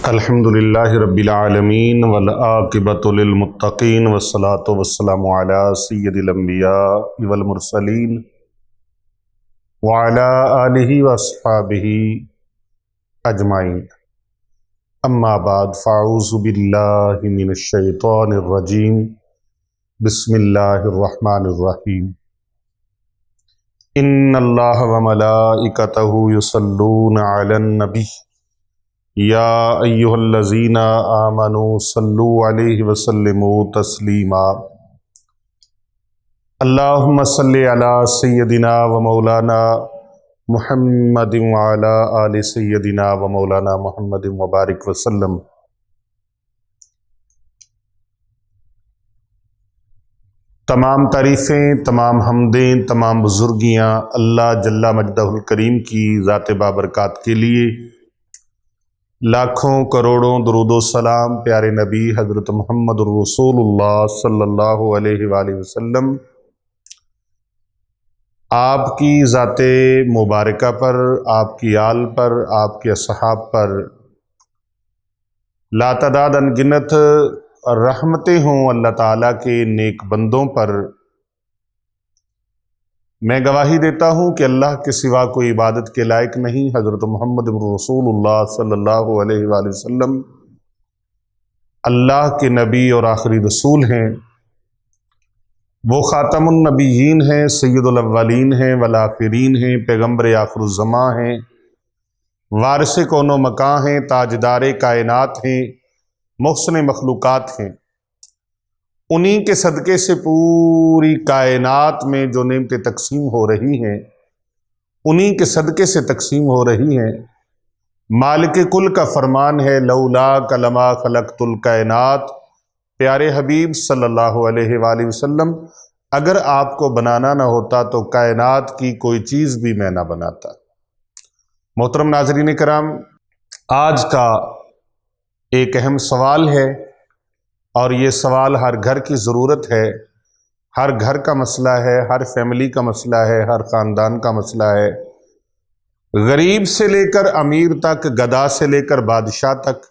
الحمدللہ رب العالمین والعاقبۃ للمتقین والصلاۃ والسلام علی سید الانبیاء والمرسلین وعلی آلہ واصحابہ اجمعین، اما بعد فاعوذ باللہ من الشیطان الرجیم، بسم اللہ الرحمن الرحیم۔ ان اللہ وملائکتہ یصلون علی النبی یا ایہا الذین آمنوا صلوا علیہ وسلموا تسلیما۔ اللہم صلی علی سیدنا و مولانا محمد وعلی آل سیدنا و مولانا محمد وبارک وسلم۔ تمام تعریفیں، تمام حمدیں، تمام بزرگیاں اللہ جل مجدہ الکریم کی ذات بابرکات کے لیے، لاکھوں کروڑوں درود و سلام پیارے نبی حضرت محمد الرسول اللہ صلی اللہ علیہ وآلہ وسلم آپ کی ذات مبارکہ پر، آپ کی آل پر، آپ کے اصحاب پر لاتعداد انگنت رحمتیں ہوں اللہ تعالیٰ کے نیک بندوں پر۔ میں گواہی دیتا ہوں کہ اللہ کے سوا کوئی عبادت کے لائق نہیں۔ حضرت محمد رسول اللہ صلی اللہ علیہ وآلہ وسلم اللہ کے نبی اور آخری رسول ہیں، وہ خاتم النبیین ہیں، سید الاولین ہیں والآخرین ہیں، پیغمبر آخر الزماں ہیں، وارث کون و مکان ہیں، تاجدار کائنات ہیں، محسن مخلوقات ہیں۔ انہی کے صدقے سے پوری کائنات میں جو نعمتیں تقسیم ہو رہی ہیں، انہی کے صدقے سے تقسیم ہو رہی ہیں۔ مالک کل کا فرمان ہے، لولاک لما خلقت الکائنات۔ پیارے حبیب صلی اللہ علیہ وآلہ وسلم، اگر آپ کو بنانا نہ ہوتا تو کائنات کی کوئی چیز بھی میں نہ بناتا۔ محترم ناظرین کرام، آج کا ایک اہم سوال ہے، اور یہ سوال ہر گھر کی ضرورت ہے، ہر گھر کا مسئلہ ہے، ہر فیملی کا مسئلہ ہے، ہر خاندان کا مسئلہ ہے۔ غریب سے لے کر امیر تک، گدھا سے لے کر بادشاہ تک،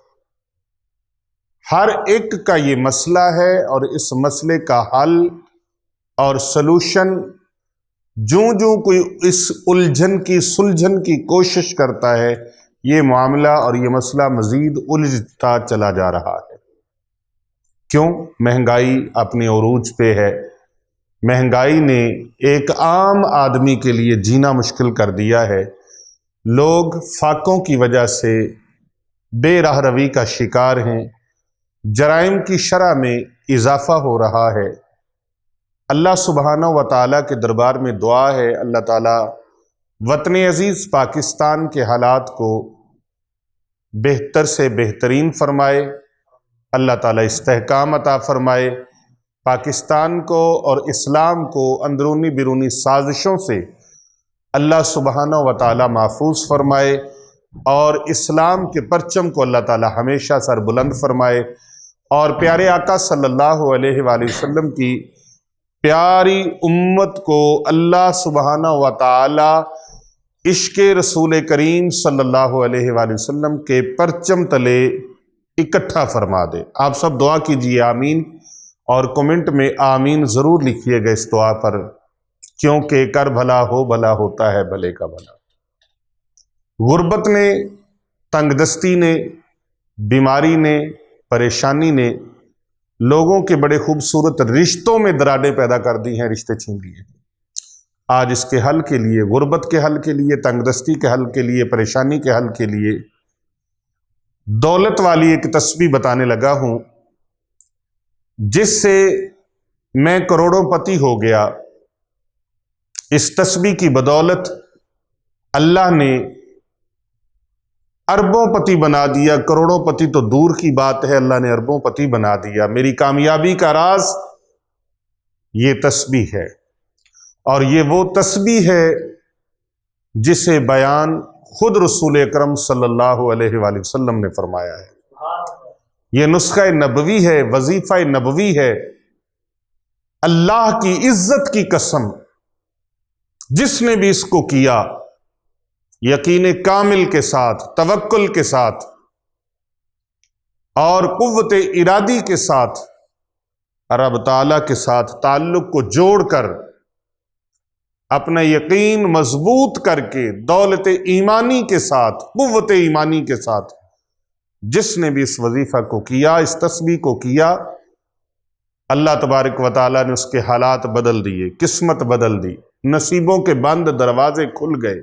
ہر ایک کا یہ مسئلہ ہے، اور اس مسئلے کا حل اور سلوشن جوں کوئی اس الجھن کی سلجھن کی کوشش کرتا ہے، یہ معاملہ اور یہ مسئلہ مزید الجھتا چلا جا رہا ہے۔ کیوں؟ مہنگائی اپنے عروج پہ ہے۔ مہنگائی نے ایک عام آدمی کے لیے جینا مشکل کر دیا ہے۔ لوگ فاقوں کی وجہ سے بے راہ روی کا شکار ہیں، جرائم کی شرح میں اضافہ ہو رہا ہے۔ اللہ سبحانہ و تعالیٰ کے دربار میں دعا ہے، اللہ تعالیٰ وطن عزیز پاکستان کے حالات کو بہتر سے بہترین فرمائے، اللہ تعالیٰ استحکام عطا فرمائے، پاکستان کو اور اسلام کو اندرونی بیرونی سازشوں سے اللہ سبحانہ و تعالیٰ محفوظ فرمائے، اور اسلام کے پرچم کو اللہ تعالیٰ ہمیشہ سر بلند فرمائے، اور پیارے آقا صلی اللہ علیہ وآلہ وسلم کی پیاری امت کو اللہ سبحانہ و تعالیٰ عشق رسول کریم صلی اللہ علیہ وآلہ وسلم کے پرچم تلے اکٹھا فرما دے۔ آپ سب دعا کیجئے آمین، اور کومنٹ میں آمین ضرور لکھیے گا اس دعا پر، کیونکہ کر بھلا ہو بھلا ہوتا ہے بھلے کا بھلا۔ غربت نے، تنگ دستی نے، بیماری نے، پریشانی نے لوگوں کے بڑے خوبصورت رشتوں میں دراڑیں پیدا کر دی ہیں، رشتے چھین لیے ہیں۔ آج اس کے حل کے لیے، غربت کے حل کے لیے، تنگ دستی کے حل کے لیے، پریشانی کے حل کے لیے دولت والی ایک تسبیح بتانے لگا ہوں، جس سے میں کروڑوں پتی ہو گیا۔ اس تسبیح کی بدولت اللہ نے اربوں پتی بنا دیا، کروڑوں پتی تو دور کی بات ہے، اللہ نے اربوں پتی بنا دیا۔ میری کامیابی کا راز یہ تسبیح ہے، اور یہ وہ تسبیح ہے جسے بیان خود رسول اکرم صلی اللہ علیہ وآلہ وسلم نے فرمایا ہے۔ یہ نسخہ نبوی ہے، وظیفہ نبوی ہے۔ اللہ کی عزت کی قسم، جس نے بھی اس کو کیا یقین کامل کے ساتھ، توکل کے ساتھ، اور قوت ارادی کے ساتھ رب تعالیٰ کے ساتھ تعلق کو جوڑ کر اپنا یقین مضبوط کر کے دولت ایمانی کے ساتھ، قوت ایمانی کے ساتھ جس نے بھی اس وظیفہ کو کیا، اس تسبیح کو کیا، اللہ تبارک و تعالیٰ نے اس کے حالات بدل دیے، قسمت بدل دی، نصیبوں کے بند دروازے کھل گئے،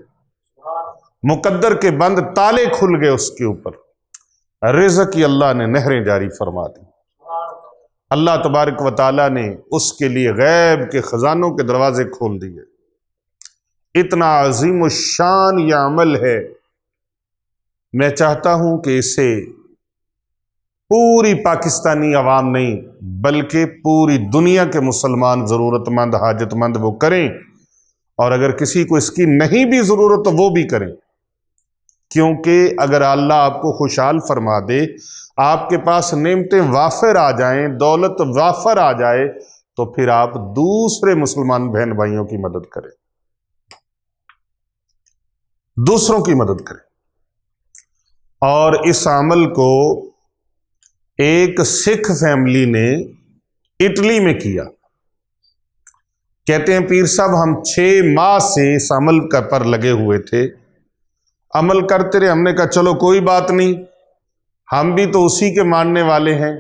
مقدر کے بند تالے کھل گئے اس کے اوپر، رزق کی اللہ نے نہریں جاری فرما دی۔ اللہ تبارک و تعالیٰ نے اس کے لیے غیب کے خزانوں کے دروازے کھول دیے۔ اتنا عظیم الشان یہ عمل ہے، میں چاہتا ہوں کہ اسے پوری پاکستانی عوام نہیں بلکہ پوری دنیا کے مسلمان ضرورت مند، حاجت مند وہ کریں، اور اگر کسی کو اس کی نہیں بھی ضرورت تو وہ بھی کریں، کیونکہ اگر اللہ آپ کو خوشحال فرما دے، آپ کے پاس نعمتیں وافر آ جائیں، دولت وافر آ جائے، تو پھر آپ دوسرے مسلمان بہن بھائیوں کی مدد کریں، دوسروں کی مدد کریں۔ اور اس عمل کو ایک سکھ فیملی نے اٹلی میں کیا۔ کہتے ہیں پیر صاحب ہم 6 ماہ سے اس عمل پر لگے ہوئے تھے، عمل کرتے رہے، ہم نے کہا چلو کوئی بات نہیں، ہم بھی تو اسی کے ماننے والے ہیں،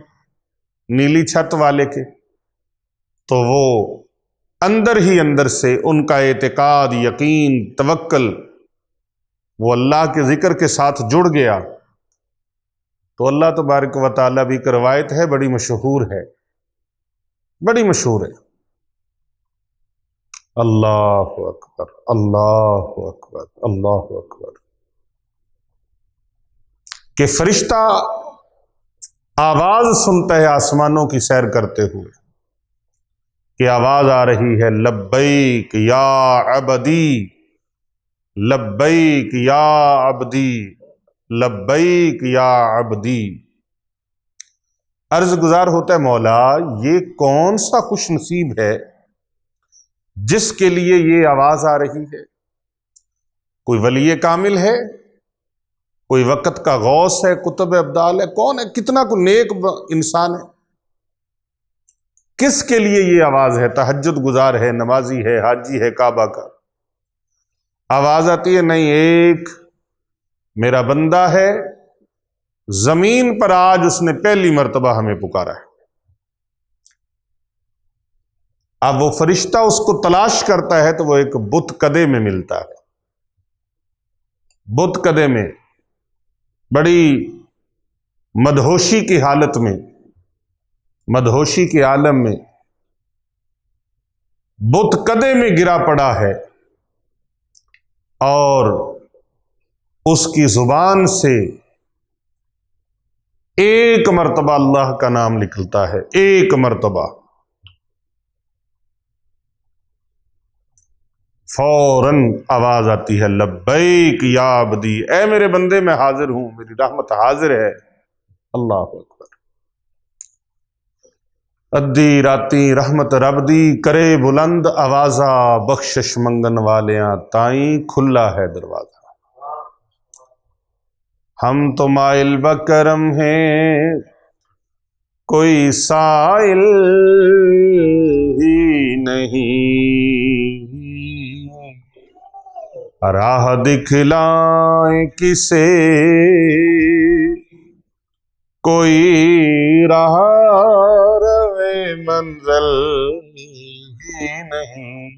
نیلی چھت والے کے۔ تو وہ اندر ہی اندر سے ان کا اعتقاد، یقین، توکل وہ اللہ کے ذکر کے ساتھ جڑ گیا۔ تو اللہ تبارک و تعالیٰ بھی ایک روایت ہے، بڑی مشہور ہے، بڑی مشہور ہے، اللہ اکبر اللہ اکبر اللہ اکبر، کہ فرشتہ آواز سنتا ہے آسمانوں کی سیر کرتے ہوئے، کہ آواز آ رہی ہے لبیک یا عبدی، لبیک یا عبدی، لبیک یا عبدی۔ عرض گزار ہوتا ہے مولا یہ کون سا خوش نصیب ہے جس کے لیے یہ آواز آ رہی ہے؟ کوئی ولی کامل ہے، کوئی وقت کا غوث ہے، قطب ابدال ہے، کون ہے؟ کتنا کو نیک انسان ہے؟ کس کے لیے یہ آواز ہے؟ تہجد گزار ہے، نمازی ہے، حاجی ہے کعبہ کا، آواز آتی ہے نہیں، ایک میرا بندہ ہے زمین پر، آج اس نے پہلی مرتبہ ہمیں پکارا ہے۔ اب وہ فرشتہ اس کو تلاش کرتا ہے تو وہ ایک بت کدے میں ملتا ہے، بت کدے میں، بڑی مدہوشی کی حالت میں، مدہوشی کے عالم میں بت کدے میں گرا پڑا ہے، اور اس کی زبان سے ایک مرتبہ اللہ کا نام نکلتا ہے، ایک مرتبہ، فوراً آواز آتی ہے لبیک یا عبدی، اے میرے بندے میں حاضر ہوں، میری رحمت حاضر ہے۔ اللہ اکبر۔ ادی راتی رحمت رب دی کرے بلند آوازہ، بخشش منگن والیاں تائیں کھلا ہے دروازہ۔ ہم تو مائل بکرم ہیں کوئی سائل ہی نہیں، راہ دکھلائیں کسے کوئی راہ روے منزل ہی نہیں۔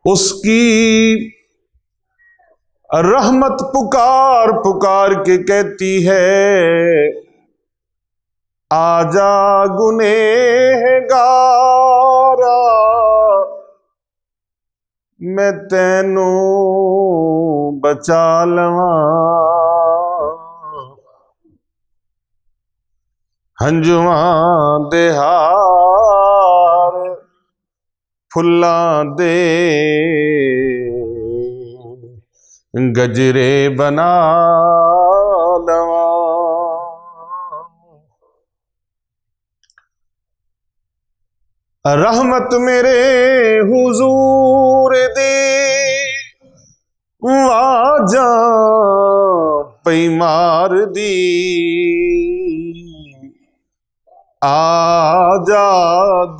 اس کی رحمت پکار پکار کے کہتی ہے آجا گنہگارا، میں تینوں بچا لواں، ہنجواں دے ہار پھلاں دے گجرے بنا لواں۔ رحمت میرے حضور دی واجاں پئی مار دی آجا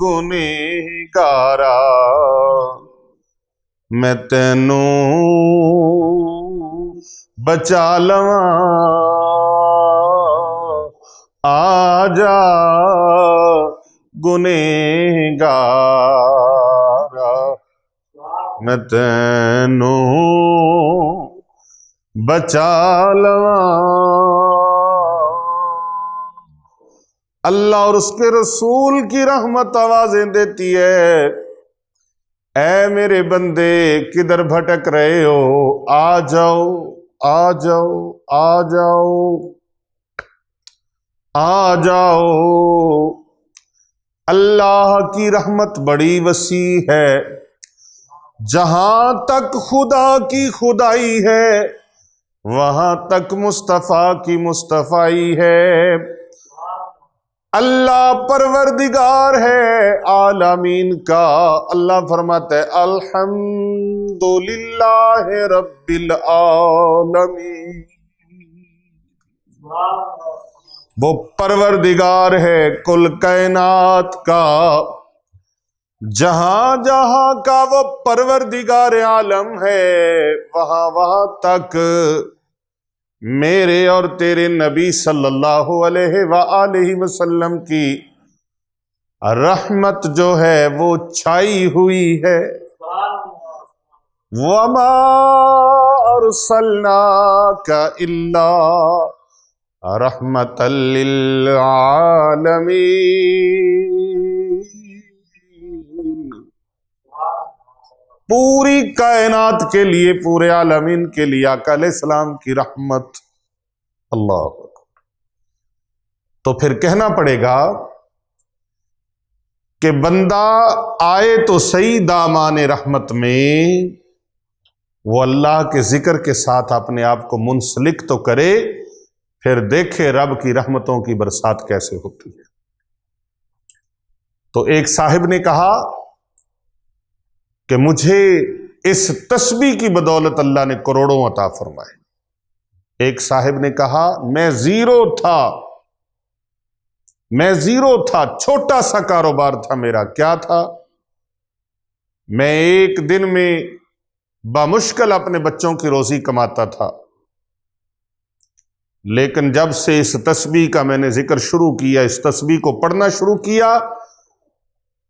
گنہگارا میں تینوں بچا لواں آجا گنہگارا میں تینوں بچا لواں۔ اللہ اور اس کے رسول کی رحمت آوازیں دیتی ہے، اے میرے بندے کدھر بھٹک رہے ہو، آ جاؤ آ جاؤ آ جاؤ آ جاؤ۔ اللہ کی رحمت بڑی وسیع ہے، جہاں تک خدا کی خدائی ہے وہاں تک مصطفیٰ کی مصطفائی ہے۔ اللہ پروردگار ہے عالمین کا۔ اللہ فرماتا ہے الحمدللہ رب العالمین، وہ پروردگار ہے کل کائنات کا، جہاں جہاں کا وہ پروردگار عالم ہے وہاں وہاں تک میرے اور تیرے نبی صلی اللہ علیہ وآلہ وسلم کی رحمت جو ہے وہ چھائی ہوئی ہے۔ وَمَا أَرْسَلْنَاكَ إِلَّا رَحْمَةً لِّلْعَالَمِينَ، پوری کائنات کے لیے، پورے عالمین کے لیے آقا علیہ السلام کی رحمت۔ اللہ اکبر۔ تو پھر کہنا پڑے گا کہ بندہ آئے تو صحیح دامان رحمت میں، وہ اللہ کے ذکر کے ساتھ اپنے آپ کو منسلک تو کرے، پھر دیکھے رب کی رحمتوں کی برسات کیسے ہوتی ہے۔ تو ایک صاحب نے کہا کہ مجھے اس تسبیح کی بدولت اللہ نے کروڑوں عطا فرمائے۔ ایک صاحب نے کہا میں زیرو تھا، چھوٹا سا کاروبار تھا میرا۔ کیا تھا؟ میں ایک دن میں بامشکل اپنے بچوں کی روزی کماتا تھا، لیکن جب سے اس تسبیح کا میں نے ذکر شروع کیا، اس تسبیح کو پڑھنا شروع کیا،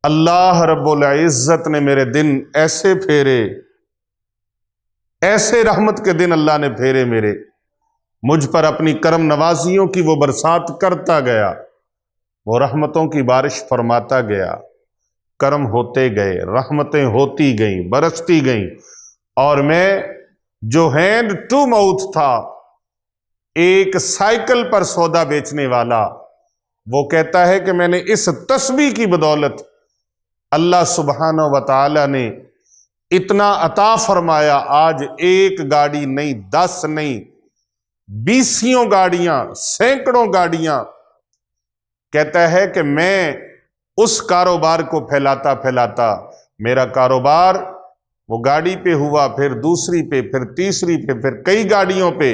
اللہ رب العزت نے میرے دن ایسے پھیرے، ایسے رحمت کے دن اللہ نے پھیرے میرے، مجھ پر اپنی کرم نوازیوں کی وہ برسات کرتا گیا، وہ رحمتوں کی بارش فرماتا گیا، کرم ہوتے گئے، رحمتیں ہوتی گئیں، برستی گئیں، اور میں جو ہینڈ ٹو ماؤتھ تھا، ایک سائیکل پر سودا بیچنے والا، وہ کہتا ہے کہ میں نے اس تسبیح کی بدولت اللہ سبحانہ و تعالی نے اتنا عطا فرمایا، آج ایک گاڑی نہیں، 10 نہیں، 20 گاڑیاں، سینکڑوں گاڑیاں، کہتا ہے کہ میں اس کاروبار کو پھیلاتا میرا کاروبار وہ گاڑی پہ ہوا، پھر دوسری پہ، پھر تیسری پہ، پھر کئی گاڑیوں پہ،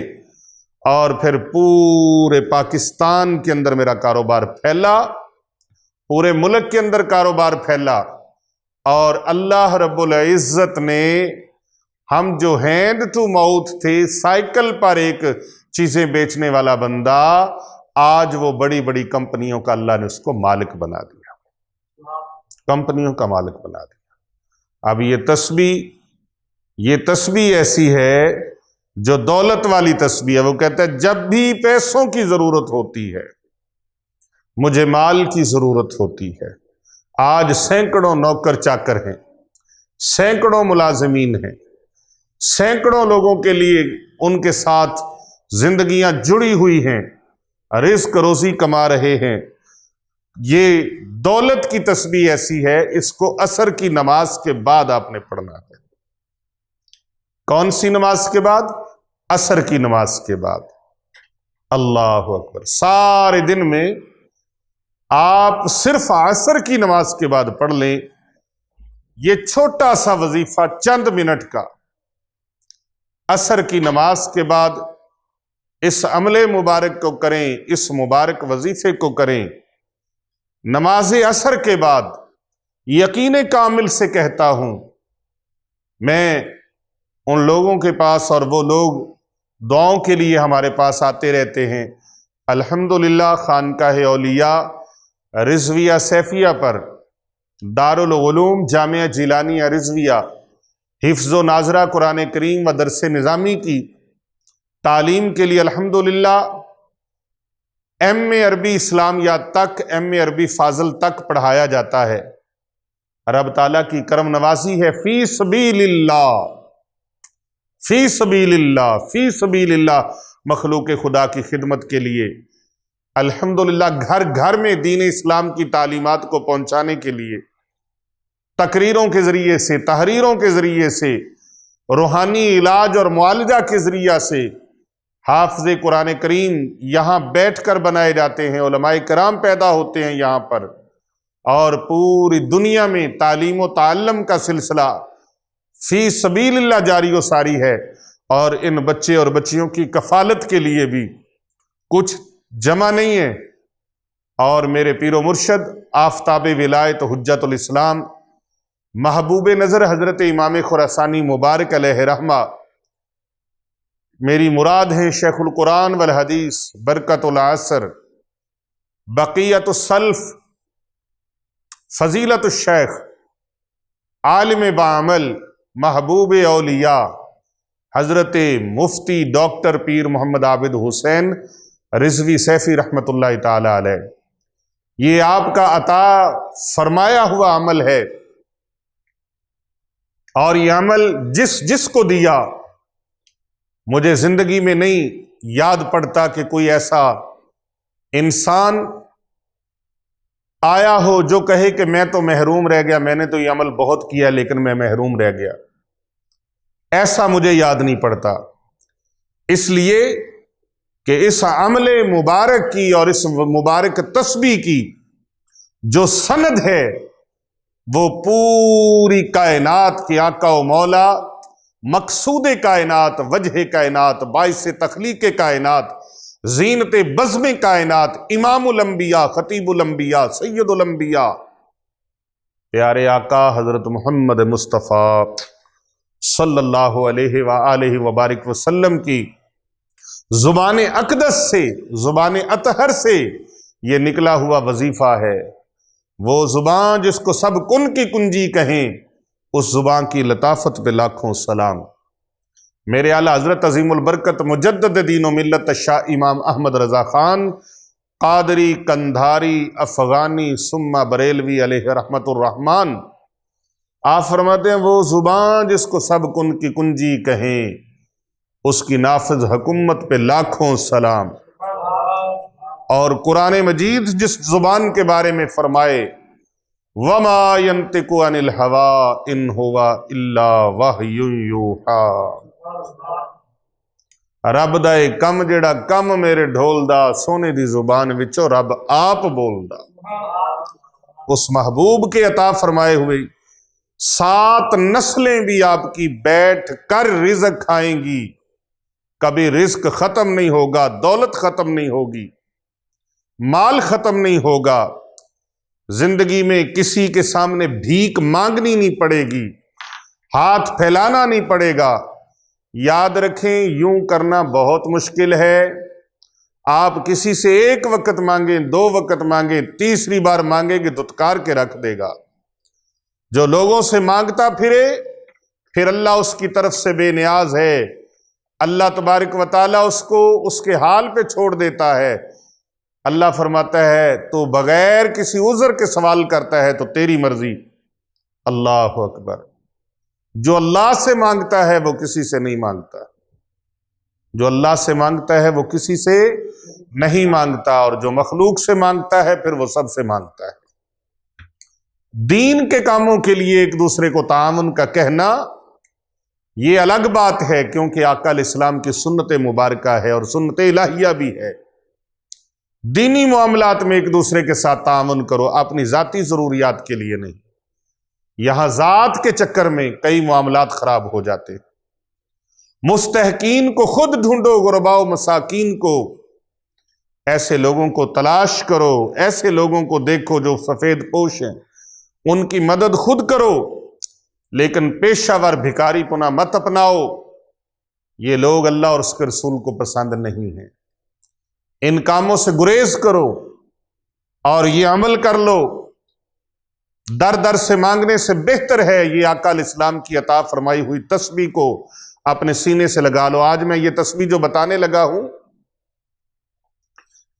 اور پھر پورے پاکستان کے اندر میرا کاروبار پھیلا، پورے ملک کے اندر کاروبار پھیلا، اور اللہ رب العزت نے ہم جو ہینڈ ٹو ماؤتھ تھے، سائیکل پر ایک چیزیں بیچنے والا بندہ، آج وہ بڑی بڑی کمپنیوں کا اللہ نے اس کو مالک بنا دیا، کمپنیوں کا مالک بنا دیا۔ اب یہ تسبیح ایسی ہے جو دولت والی تسبیح ہے۔ وہ کہتا ہے جب بھی پیسوں کی ضرورت ہوتی ہے، مجھے مال کی ضرورت ہوتی ہے، آج سینکڑوں نوکر چاکر ہیں، سینکڑوں ملازمین ہیں، سینکڑوں لوگوں کے لیے ان کے ساتھ زندگیاں جڑی ہوئی ہیں، رزق روزی کما رہے ہیں۔ یہ دولت کی تسبیح ایسی ہے، اس کو عصر کی نماز کے بعد آپ نے پڑھنا ہے۔ کون سی نماز کے بعد؟ عصر کی نماز کے بعد۔ اللہ اکبر۔ سارے دن میں آپ صرف عصر کی نماز کے بعد پڑھ لیں، یہ چھوٹا سا وظیفہ چند منٹ کا، عصر کی نماز کے بعد اس عمل مبارک کو کریں، اس مبارک وظیفے کو کریں۔ نماز عصر کے بعد یقین کامل سے کہتا ہوں، میں ان لوگوں کے پاس، اور وہ لوگ دعاؤں کے لیے ہمارے پاس آتے رہتے ہیں، الحمدللہ خانقاہ اولیاء رضویہ سیفیہ پر دارالعلوم جامعہ جیلانیہ رضویہ حفظ و ناظرہ قرآن کریم و درس نظامی کی تعلیم کے لیے الحمدللہ ایم اے عربی اسلامیات تک، ایم اے عربی فاضل تک پڑھایا جاتا ہے۔ رب تعالیٰ کی کرم نوازی ہے، فی سبیل اللہ، فی سبیل اللہ، فی سبیل اللہ، مخلوق خدا کی خدمت کے لیے الحمدللہ گھر گھر میں دین اسلام کی تعلیمات کو پہنچانے کے لیے تقریروں کے ذریعے سے، تحریروں کے ذریعے سے، روحانی علاج اور معالجہ کے ذریعہ سے حافظ قرآن کریم یہاں بیٹھ کر بنائے جاتے ہیں، علماء کرام پیدا ہوتے ہیں یہاں پر، اور پوری دنیا میں تعلیم و تعلم کا سلسلہ فی سبیل اللہ جاری و ساری ہے۔ اور ان بچے اور بچیوں کی کفالت کے لیے بھی کچھ جمع نہیں ہے، اور میرے پیر و مرشد آفتاب ولایت حجت الاسلام محبوب نظر حضرت امام خراسانی مبارک علیہ رحمہ، میری مراد ہے شیخ القرآن والحدیث برکت العصر بقیت السلف فضیلت الشیخ عالم بعمل محبوب اولیاء حضرت مفتی ڈاکٹر پیر محمد عابد حسین رضوی سیفی رحمۃ اللہ تعالی علیہ، یہ آپ کا عطا فرمایا ہوا عمل ہے، اور یہ عمل جس کو دیا، مجھے زندگی میں نہیں یاد پڑتا کہ کوئی ایسا انسان آیا ہو جو کہے کہ میں تو محروم رہ گیا، میں نے تو یہ عمل بہت کیا لیکن میں محروم رہ گیا، ایسا مجھے یاد نہیں پڑتا۔ اس لیے کہ اس عمل مبارک کی اور اس مبارک تسبیح کی جو سند ہے، وہ پوری کائنات کی آقا و مولا، مقصود کائنات، وجہ کائنات، باعث تخلیق کائنات، زینت بزم کائنات، امام الانبیاء، خطیب الانبیاء، سید الانبیاء، پیارے آقا حضرت محمد مصطفیٰ صلی اللہ علیہ وآلہ وبارک وسلم کی زبان اقدس سے، زبان اطہر سے یہ نکلا ہوا وظیفہ ہے۔ وہ زبان جس کو سب کن کی کنجی کہیں، اس زبان کی لطافت پہ لاکھوں سلام۔ میرے اعلیٰ حضرت عظیم البرکت مجدد دین و ملت شاہ امام احمد رضا خان قادری کندھاری افغانی ثم بریلوی علیہ رحمت الرحمن، آپ فرماتے ہیں وہ زبان جس کو سب کن کی کنجی کہیں، اس کی نافذ حکومت پہ لاکھوں سلام۔ اور قرآن مجید جس زبان کے بارے میں فرمائے وَمَا يَنْتِقُ عَنِ الْهَوَىٰ إِنْ هُوَ إِلَّا وَحْيٌ يُوحَىٰ، رب دا کم جڑا کم میرے ڈھول دا سونے دی زبان وچوں رب آپ بولدا۔ اس محبوب کے عطا فرمائے ہوئے 7 نسلیں بھی آپ کی بیٹھ کر رزق کھائیں گی، کبھی رزق ختم نہیں ہوگا، دولت ختم نہیں ہوگی، مال ختم نہیں ہوگا، زندگی میں کسی کے سامنے بھیک مانگنی نہیں پڑے گی، ہاتھ پھیلانا نہیں پڑے گا۔ یاد رکھیں، یوں کرنا بہت مشکل ہے۔ آپ کسی سے 1 وقت مانگیں، 2 وقت مانگیں، تیسری بار مانگیں گے دھتکار کے رکھ دے گا۔ جو لوگوں سے مانگتا پھرے، پھر اللہ اس کی طرف سے بے نیاز ہے، اللہ تبارک و تعالیٰ اس کو اس کے حال پہ چھوڑ دیتا ہے۔ اللہ فرماتا ہے تو بغیر کسی عذر کے سوال کرتا ہے تو تیری مرضی۔ اللہ اکبر۔ جو اللہ سے مانگتا ہے وہ کسی سے نہیں مانگتا، جو اللہ سے مانگتا ہے وہ کسی سے نہیں مانگتا، اور جو مخلوق سے مانگتا ہے پھر وہ سب سے مانگتا ہے۔ دین کے کاموں کے لیے ایک دوسرے کو تعاون کا کہنا یہ الگ بات ہے، کیونکہ آقا علیہ السلام کی سنت مبارکہ ہے اور سنت الہیہ بھی ہے۔ دینی معاملات میں ایک دوسرے کے ساتھ تعاون کرو، اپنی ذاتی ضروریات کے لیے نہیں۔ یہاں ذات کے چکر میں کئی معاملات خراب ہو جاتے ہیں۔ مستحقین کو خود ڈھونڈو، غرباء و مساکین کو، ایسے لوگوں کو تلاش کرو، ایسے لوگوں کو دیکھو جو سفید پوش ہیں، ان کی مدد خود کرو، لیکن پیشہ ور بھکاری پنا مت اپناؤ۔ یہ لوگ اللہ اور اس کے رسول کو پسند نہیں ہیں۔ ان کاموں سے گریز کرو اور یہ عمل کر لو۔ در در سے مانگنے سے بہتر ہے یہ آقا علیہ السلام کی عطا فرمائی ہوئی تسبیح کو اپنے سینے سے لگا لو۔ آج میں یہ تسبیح جو بتانے لگا ہوں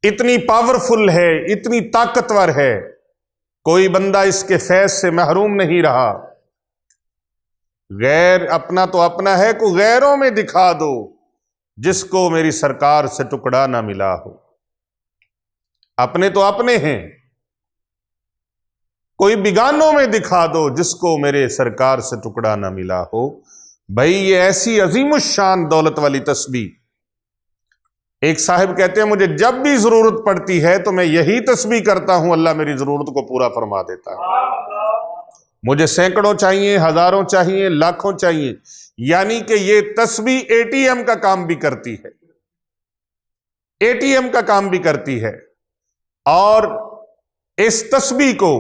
اتنی پاورفل ہے، اتنی طاقتور ہے، کوئی بندہ اس کے فیض سے محروم نہیں رہا۔ غیر اپنا تو اپنا ہے، کو غیروں میں دکھا دو جس کو میری سرکار سے ٹکڑا نہ ملا ہو۔ اپنے تو اپنے ہیں، کوئی بیگانوں میں دکھا دو جس کو میرے سرکار سے ٹکڑا نہ ملا ہو۔ بھائی یہ ایسی عظیم الشان دولت والی تسبیح، ایک صاحب کہتے ہیں مجھے جب بھی ضرورت پڑتی ہے تو میں یہی تسبیح کرتا ہوں، اللہ میری ضرورت کو پورا فرما دیتا ہے۔ مجھے سینکڑوں چاہیے، ہزاروں چاہیے، لاکھوں چاہیے، یعنی کہ یہ تسبیح اے ٹی ایم کا کام بھی کرتی ہے، اے ٹی ایم کا کام بھی کرتی ہے۔ اور اس تسبیح کو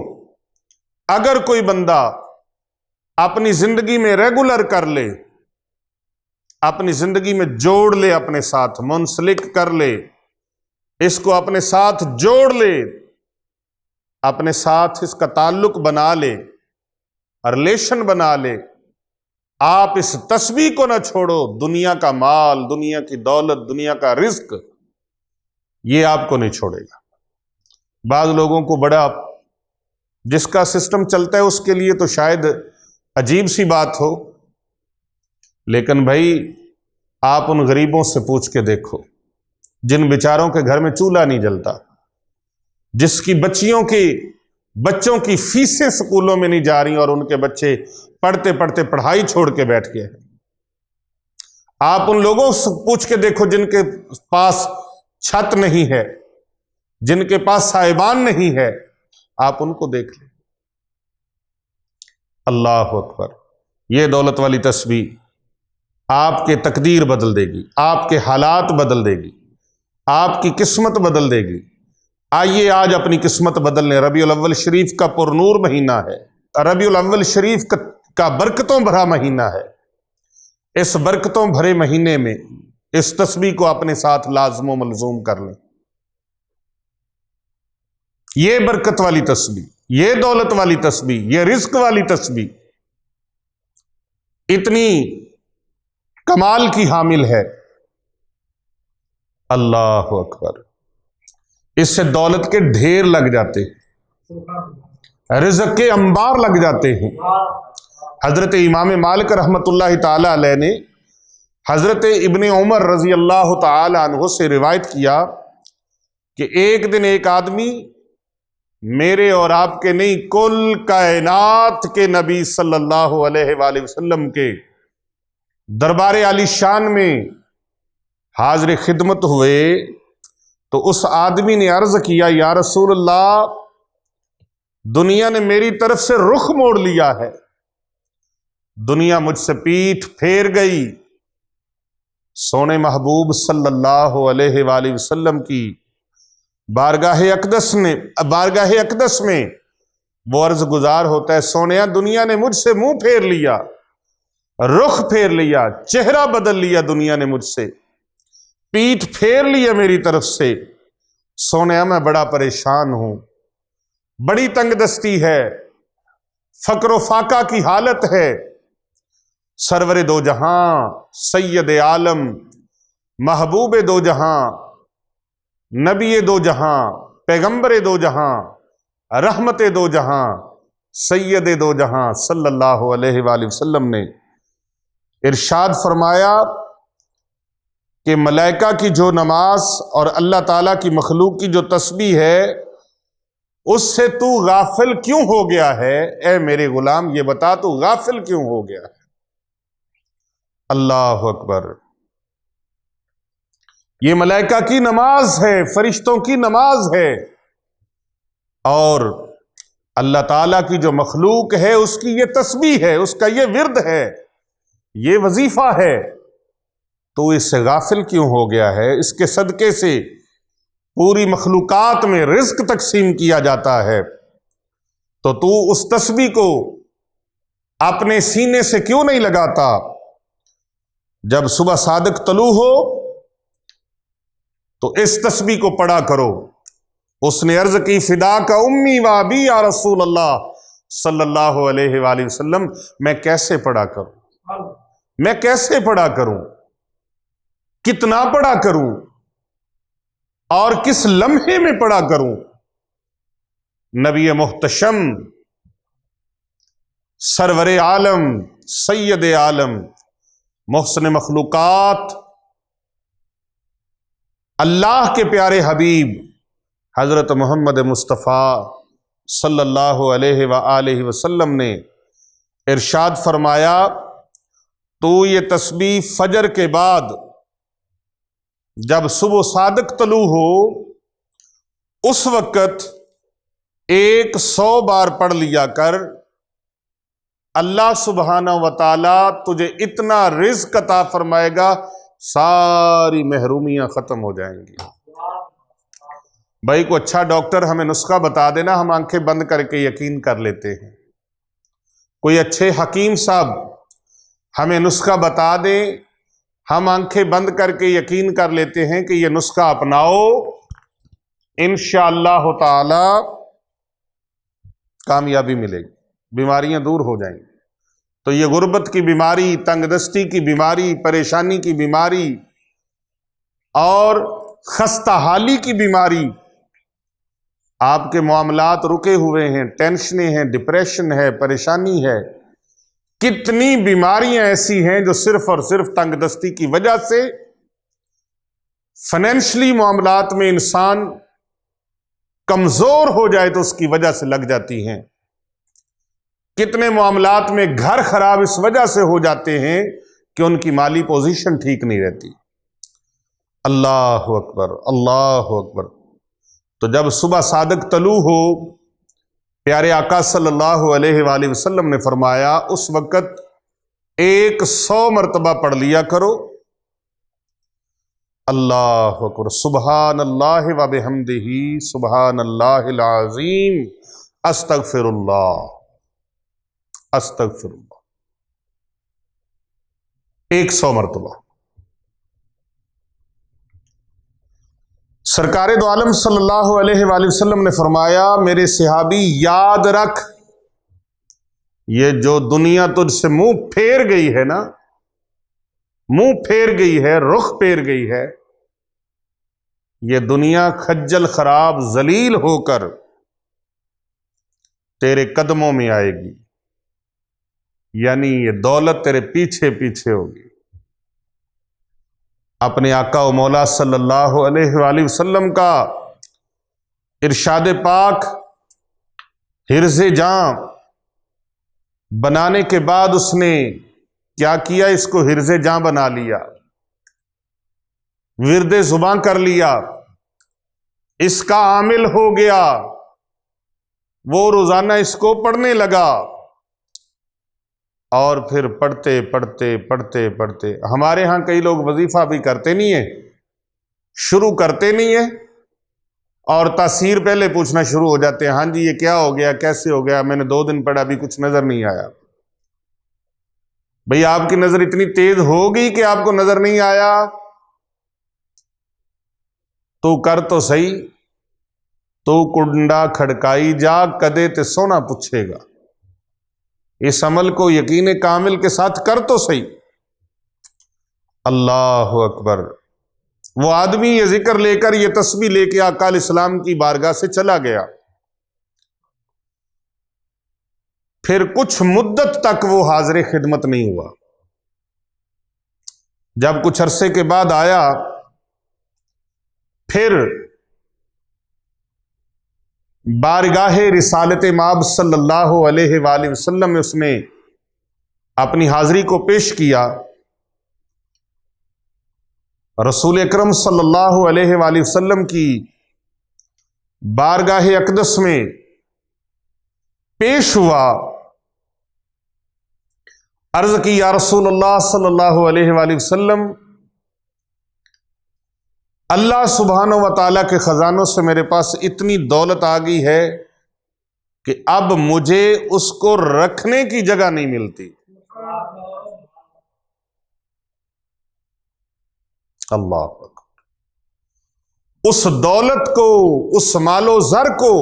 اگر کوئی بندہ اپنی زندگی میں ریگولر کر لے، اپنی زندگی میں جوڑ لے، اپنے ساتھ منسلک کر لے، اس کو اپنے ساتھ جوڑ لے، اپنے ساتھ اس کا تعلق بنا لے، ریلیشن بنا لے، آپ اس تسبیح کو نہ چھوڑو، دنیا کا مال، دنیا کی دولت، دنیا کا رزق یہ آپ کو نہیں چھوڑے گا۔ بعض لوگوں کو بڑا، جس کا سسٹم چلتا ہے اس کے لیے تو شاید عجیب سی بات ہو، لیکن بھائی آپ ان غریبوں سے پوچھ کے دیکھو جن بیچاروں کے گھر میں چولہا نہیں جلتا، جس کی بچوں کی فیسیں سکولوں میں نہیں جا رہی اور ان کے بچے پڑھتے پڑھتے پڑھائی چھوڑ کے بیٹھ گئے ہیں۔ آپ ان لوگوں سے پوچھ کے دیکھو جن کے پاس چھت نہیں ہے، جن کے پاس سائبان نہیں ہے، آپ ان کو دیکھ لیں۔ اللہ اکبر۔ یہ دولت والی تسبیح آپ کے تقدیر بدل دے گی، آپ کے حالات بدل دے گی، آپ کی قسمت بدل دے گی۔ آئیے آج اپنی قسمت بدل لیں۔ ربیع الاول شریف کا پر نور مہینہ ہے، ربیع الاول شریف کا برکتوں بھرا مہینہ ہے۔ اس برکتوں بھرے مہینے میں اس تسبیح کو اپنے ساتھ لازم و ملزوم کر لیں۔ یہ برکت والی تسبیح، یہ دولت والی تسبیح، یہ رزق والی تسبیح اتنی کمال کی حامل ہے۔ اللہ اکبر۔ اس سے دولت کے ڈھیر لگ جاتے ہیں، رزق کے انبار لگ جاتے ہیں۔ حضرت امام مالک رحمۃ اللہ تعالی علیہ نے حضرت ابن عمر رضی اللہ تعالی عنہ سے روایت کیا کہ ایک دن ایک آدمی میرے اور آپ کے نہیں، کل کائنات کے نبی صلی اللہ علیہ وآلہ وسلم کے دربار عالی شان میں حاضر خدمت ہوئے تو اس آدمی نے عرض کیا، یا رسول اللہ، دنیا نے میری طرف سے رخ موڑ لیا ہے، دنیا مجھ سے پیٹھ پھیر گئی۔ سونے محبوب صلی اللہ علیہ وآلہ وسلم کی بارگاہ اقدس میں وہ عرض گزار ہوتا ہے، سونیا، دنیا نے مجھ سے منہ پھیر لیا، رخ پھیر لیا، چہرہ بدل لیا، دنیا نے مجھ سے پیٹھ پھیر لیا میری طرف سے۔ سونیا، میں بڑا پریشان ہوں، بڑی تنگ دستی ہے، فقر و فاقہ کی حالت ہے۔ سرور دو جہاں، سید عالم، محبوب دو جہاں، نبی دو جہاں، پیغمبر دو جہاں، رحمت دو جہاں، سید دو جہاں صلی اللہ علیہ وآلہ وسلم نے ارشاد فرمایا کہ ملائکہ کی جو نماز اور اللہ تعالیٰ کی مخلوق کی جو تسبیح ہے اس سے تو غافل کیوں ہو گیا ہے؟ اے میرے غلام یہ بتا تو غافل کیوں ہو گیا ہے؟ اللہ اکبر۔ یہ ملائکہ کی نماز ہے، فرشتوں کی نماز ہے، اور اللہ تعالیٰ کی جو مخلوق ہے اس کی یہ تسبیح ہے، اس کا یہ ورد ہے، یہ وظیفہ ہے۔ تو اس سے غافل کیوں ہو گیا ہے؟ اس کے صدقے سے پوری مخلوقات میں رزق تقسیم کیا جاتا ہے، تو اس تسبیح کو اپنے سینے سے کیوں نہیں لگاتا؟ جب صبح صادق طلوع ہو تو اس تسبیح کو پڑھا کرو۔ اس نے عرض کی فدا کا امی و ابی یا رسول اللہ صلی اللہ علیہ وآلہ وسلم، میں کیسے پڑھا کروں؟ میں کیسے پڑھا کروں؟ کتنا پڑھا کروں؟ اور کس لمحے میں پڑھا کروں؟ نبی محتشم سرور عالم سید عالم محسن مخلوقات اللہ کے پیارے حبیب حضرت محمد مصطفیٰ صلی اللہ علیہ وآلہ وسلم نے ارشاد فرمایا، تو یہ تسبیح فجر کے بعد جب صبح صادق طلوع ہو اس وقت 100 بار پڑھ لیا کر، اللہ سبحانہ و تعالی تجھے اتنا رزق عطا فرمائے گا، ساری محرومیاں ختم ہو جائیں گی۔ بھائی کو اچھا ڈاکٹر ہمیں نسخہ بتا دینا، ہم آنکھیں بند کر کے یقین کر لیتے ہیں۔ کوئی اچھے حکیم صاحب ہمیں نسخہ بتا دیں، ہم آنکھیں بند کر کے یقین کر لیتے ہیں کہ یہ نسخہ اپناؤ، انشاءاللہ تعالی کامیابی ملے گی، بیماریاں دور ہو جائیں گی۔ تو یہ غربت کی بیماری، تنگ دستی کی بیماری، پریشانی کی بیماری اور خستہ حالی کی بیماری، آپ کے معاملات رکے ہوئے ہیں، ٹینشنیں ہیں، ڈپریشن ہے، پریشانی ہے، کتنی بیماریاں ایسی ہیں جو صرف اور صرف تنگ دستی کی وجہ سے، فائنینشلی معاملات میں انسان کمزور ہو جائے تو اس کی وجہ سے لگ جاتی ہیں۔ کتنے معاملات میں گھر خراب اس وجہ سے ہو جاتے ہیں کہ ان کی مالی پوزیشن ٹھیک نہیں رہتی۔ اللہ اکبر، اللہ اکبر۔ تو جب صبح صادق طلوع ہو، پیارے آقا صلی اللہ علیہ وآلہ وسلم نے فرمایا اس وقت 100 مرتبہ پڑھ لیا کرو، اللہ اکبر، سبحان اللہ و بحمدہ سبحان اللہ العظیم استغفر اللہ استغفر اللہ، 100 مرتبہ۔ سرکار دو عالم صلی اللہ علیہ وآلہ وسلم نے فرمایا، میرے صحابی یاد رکھ، یہ جو دنیا تجھ سے منہ پھیر گئی ہے نا، منہ پھیر گئی ہے، رخ پھیر گئی ہے، یہ دنیا خجل خراب ذلیل ہو کر تیرے قدموں میں آئے گی، یعنی یہ دولت تیرے پیچھے پیچھے ہوگی۔ اپنے آقا و مولا صلی اللہ علیہ وآلہ وسلم کا ارشاد پاک حرز جاں بنانے کے بعد اس نے کیا کیا؟ اس کو حرز جاں بنا لیا، ورد زباں کر لیا، اس کا عامل ہو گیا، وہ روزانہ اس کو پڑھنے لگا، اور پھر پڑھتے پڑھتے پڑھتے پڑھتے، ہمارے ہاں کئی لوگ وظیفہ بھی کرتے نہیں ہیں، شروع کرتے نہیں ہیں، اور تاثیر پہلے پوچھنا شروع ہو جاتے ہیں، ہاں جی یہ کیا ہو گیا، کیسے ہو گیا، میں نے 2 دن پڑھا، ابھی کچھ نظر نہیں آیا۔ بھئی آپ کی نظر اتنی تیز ہوگی کہ آپ کو نظر نہیں آیا؟ تو کر تو صحیح، تو کنڈا کھڑکائی جا، کدے تے سونا پوچھے گا، اس عمل کو یقین کامل کے ساتھ کر تو صحیح۔ اللہ اکبر۔ وہ آدمی یہ ذکر لے کر، یہ تسبیح لے کے آقا علیہ السلام کی بارگاہ سے چلا گیا، پھر کچھ مدت تک وہ حاضر خدمت نہیں ہوا۔ جب کچھ عرصے کے بعد آیا، پھر بارگاہ رسالت مآب صلی اللہ علیہ وآلہ وسلم میں اس نے اپنی حاضری کو پیش کیا۔ رسول اکرم صلی اللہ علیہ وآلہ وسلم کی بارگاہ اقدس میں پیش ہوا، عرض کی یا رسول اللہ صلی اللہ علیہ وآلہ وسلم، اللہ سبحانہ و تعالیٰ کے خزانوں سے میرے پاس اتنی دولت آ گئی ہے کہ اب مجھے اس کو رکھنے کی جگہ نہیں ملتی۔ اللہ اکبر۔ اس دولت کو، اس مال و زر کو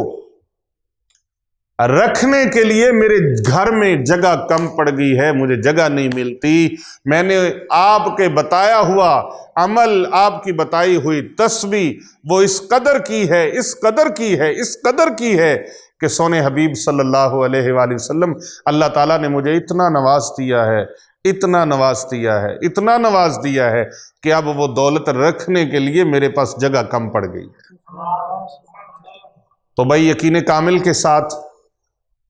رکھنے کے لیے میرے گھر میں جگہ کم پڑ گئی ہے، مجھے جگہ نہیں ملتی۔ میں نے آپ کے بتایا ہوا عمل، آپ کی بتائی ہوئی تسبیح وہ اس قدر کی ہے، اس قدر کی ہے، اس قدر کی ہے کہ سونے حبیب صلی اللہ علیہ وآلہ وسلم، اللہ تعالیٰ نے مجھے اتنا نواز دیا ہے، اتنا نواز دیا ہے، اتنا نواز دیا ہے کہ اب وہ دولت رکھنے کے لیے میرے پاس جگہ کم پڑ گئی ہے۔ تو بھائی یقین کامل کے ساتھ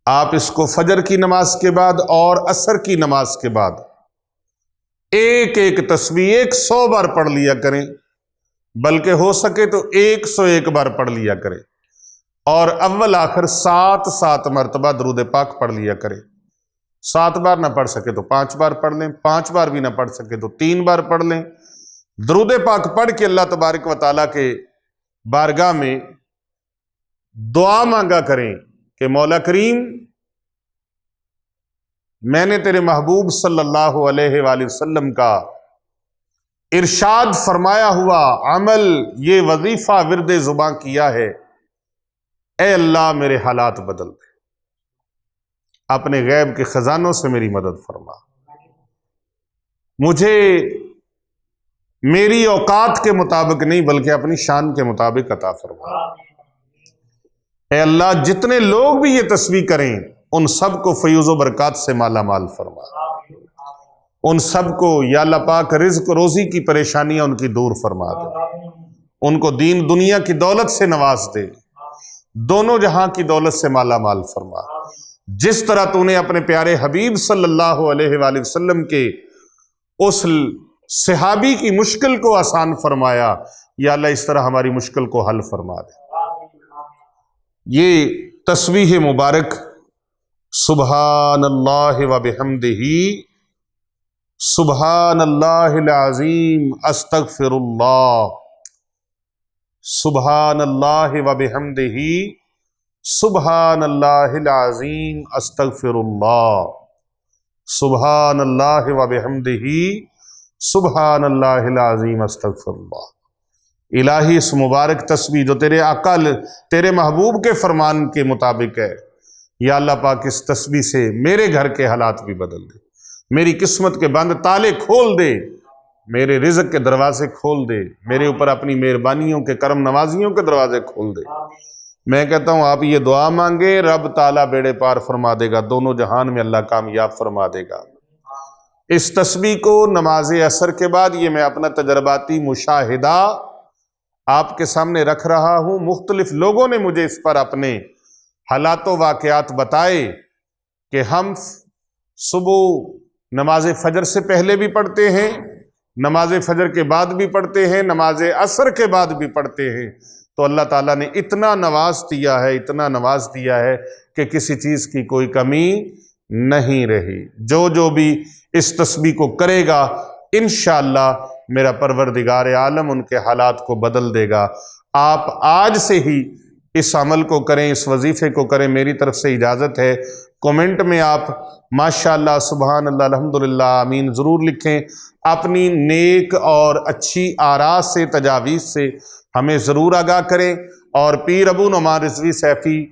آپ اس کو فجر کی نماز کے بعد اور عصر کی نماز کے بعد ایک ایک تسبیح 100 بار پڑھ لیا کریں، بلکہ ہو سکے تو 101 بار پڑھ لیا کریں، اور اول آخر 7 مرتبہ درود پاک پڑھ لیا کریں۔ 7 بار نہ پڑھ سکے تو 5 بار پڑھ لیں، 5 بار بھی نہ پڑھ سکے تو 3 بار پڑھ لیں۔ درود پاک پڑھ کے اللہ تبارک و تعالیٰ کے بارگاہ میں دعا مانگا کریں کہ مولا کریم، میں نے تیرے محبوب صلی اللہ علیہ وآلہ وسلم کا ارشاد فرمایا ہوا عمل، یہ وظیفہ ورد زباں کیا ہے، اے اللہ میرے حالات بدل دے، اپنے غیب کے خزانوں سے میری مدد فرما، مجھے میری اوقات کے مطابق نہیں بلکہ اپنی شان کے مطابق عطا فرما۔ اے اللہ جتنے لوگ بھی یہ تسبیح کریں ان سب کو فیوز و برکات سے مالا مال فرما، ان سب کو یا اللہ پاک رزق روزی کی پریشانیاں ان کی دور فرما دے، ان کو دین دنیا کی دولت سے نواز دے، دونوں جہاں کی دولت سے مالا مال فرما۔ جس طرح تو نے اپنے پیارے حبیب صلی اللہ علیہ وآلہ وسلم کے اس صحابی کی مشکل کو آسان فرمایا، یا اللہ اس طرح ہماری مشکل کو حل فرما دے۔ یہ تسبیح مبارک سبحان اللہ و بحمدہ، سبحان اللہ العظیم استغفر اللہ، سبحان اللہ و بحمدہ، سبحان اللہ العظیم استغفر اللہ، سبحان اللہ و بحمدہ، سبحان اللہ العظیم استغفر اللہ۔ الہی اس مبارک تسبیح جو تیرے آقا، تیرے محبوب کے فرمان کے مطابق ہے، یا اللہ پاک اس تسبیح سے میرے گھر کے حالات بھی بدل دے، میری قسمت کے بند تالے کھول دے، میرے رزق کے دروازے کھول دے، میرے اوپر اپنی مہربانیوں کے کرم نوازیوں کے دروازے کھول دے۔ میں کہتا ہوں آپ یہ دعا مانگے، رب تعالیٰ بیڑے پار فرما دے گا، دونوں جہان میں اللہ کامیاب فرما دے گا۔ اس تسبیح کو نماز عصر کے بعد، یہ میں اپنا تجرباتی مشاہدہ آپ کے سامنے رکھ رہا ہوں، مختلف لوگوں نے مجھے اس پر اپنے حالات و واقعات بتائے کہ ہم صبح نماز فجر سے پہلے بھی پڑھتے ہیں، نماز فجر کے بعد بھی پڑھتے ہیں، نماز عصر کے بعد بھی پڑھتے ہیں، تو اللہ تعالیٰ نے اتنا نواز دیا ہے، اتنا نواز دیا ہے کہ کسی چیز کی کوئی کمی نہیں رہی۔ جو بھی اس تسبیح کو کرے گا انشاءاللہ میرا پروردگار عالم ان کے حالات کو بدل دے گا۔ آپ آج سے ہی اس عمل کو کریں، اس وظیفے کو کریں، میری طرف سے اجازت ہے۔ کومنٹ میں آپ ماشاءاللہ، سبحان اللہ، الحمدللہ، آمین ضرور لکھیں۔ اپنی نیک اور اچھی آراء سے، تجاویز سے ہمیں ضرور آگاہ کریں، اور پیر ابو نعمان رضوی سیفی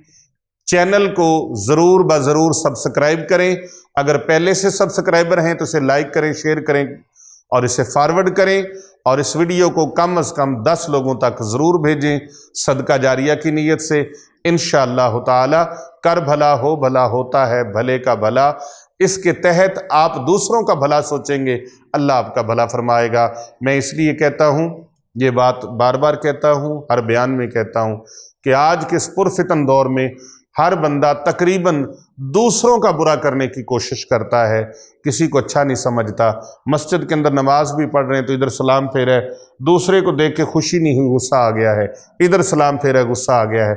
چینل کو ضرور بضرور سبسکرائب کریں۔ اگر پہلے سے سبسکرائبر ہیں تو اسے لائک کریں، شیئر کریں اور اسے فارورڈ کریں، اور اس ویڈیو کو کم از کم 10 لوگوں تک ضرور بھیجیں صدقہ جاریہ کی نیت سے۔ انشاءاللہ تعالی کر بھلا ہو بھلا ہوتا ہے، بھلے کا بھلا، اس کے تحت آپ دوسروں کا بھلا سوچیں گے، اللہ آپ کا بھلا فرمائے گا۔ میں اس لیے کہتا ہوں، یہ بات بار بار کہتا ہوں، ہر بیان میں کہتا ہوں کہ آج کے اس پرفتن دور میں ہر بندہ تقریباً دوسروں کا برا کرنے کی کوشش کرتا ہے، کسی کو اچھا نہیں سمجھتا۔ مسجد کے اندر نماز بھی پڑھ رہے ہیں تو ادھر سلام پھیرا ہے، دوسرے کو دیکھ کے خوشی نہیں ہوئی، غصہ آ گیا ہے، ادھر سلام پھیرا ہے، غصہ آ گیا ہے۔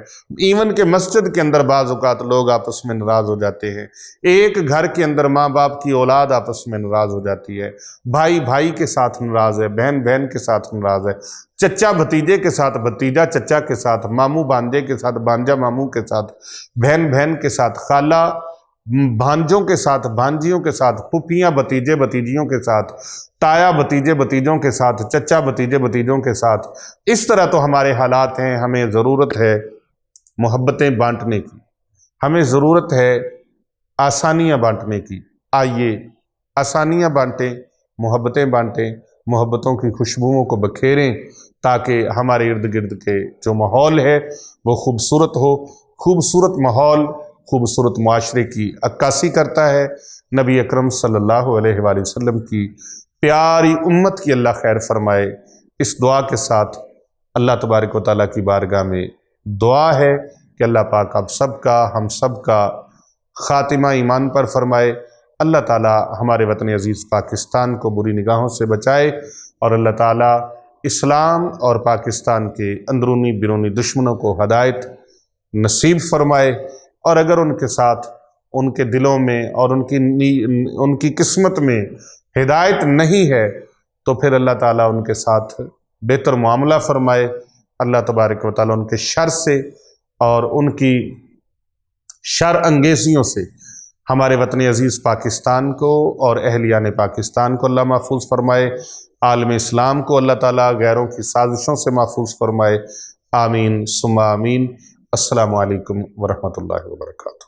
ایون کہ مسجد کے اندر بعض اوقات لوگ آپس میں ناراض ہو جاتے ہیں، ایک گھر کے اندر ماں باپ کی اولاد آپس میں ناراض ہو جاتی ہے، بھائی بھائی کے ساتھ ناراض ہے، بہن بہن کے ساتھ ناراض ہے، چچا بھتیجے کے ساتھ، بھتیجا چچا کے ساتھ، ماموں بانجے کے ساتھ، بانجا ماموں کے ساتھ، بہن بہن کے ساتھ، خالہ بھانجوں کے ساتھ، بھانجیوں کے ساتھ، پھوپھیاں بھتیجے بھتیجیوں کے ساتھ، تایا بھتیجے بھتیجوں کے ساتھ، چچا بھتیجے بھتیجوں کے ساتھ۔ اس طرح تو ہمارے حالات ہیں۔ ہمیں ضرورت ہے محبتیں بانٹنے کی، ہمیں ضرورت ہے آسانیاں بانٹنے کی۔ آئیے آسانیاں بانٹیں، محبتیں بانٹیں، محبتوں کی خوشبوؤں کو بکھیریں، تاکہ ہمارے ارد گرد کے جو ماحول ہے وہ خوبصورت ہو۔ خوبصورت ماحول خوبصورت معاشرے کی عکاسی کرتا ہے۔ نبی اکرم صلی اللہ علیہ وآلہ وسلم کی پیاری امت کی اللہ خیر فرمائے۔ اس دعا کے ساتھ اللہ تبارک و تعالیٰ کی بارگاہ میں دعا ہے کہ اللہ پاک آپ سب کا، ہم سب کا خاتمہ ایمان پر فرمائے۔ اللہ تعالیٰ ہمارے وطن عزیز پاکستان کو بری نگاہوں سے بچائے، اور اللہ تعالیٰ اسلام اور پاکستان کے اندرونی بیرونی دشمنوں کو ہدایت نصیب فرمائے، اور اگر ان کے ساتھ، ان کے دلوں میں اور ان کی قسمت میں ہدایت نہیں ہے تو پھر اللہ تعالیٰ ان کے ساتھ بہتر معاملہ فرمائے۔ اللہ تبارک و تعالیٰ ان کے شر سے اور ان کی شر انگیزیوں سے ہمارے وطن عزیز پاکستان کو اور اہلیان پاکستان کو اللہ محفوظ فرمائے۔ عالم اسلام کو اللہ تعالیٰ غیروں کی سازشوں سے محفوظ فرمائے۔ آمین ثم آمین۔ السلام علیکم ورحمۃ اللہ وبرکاتہ۔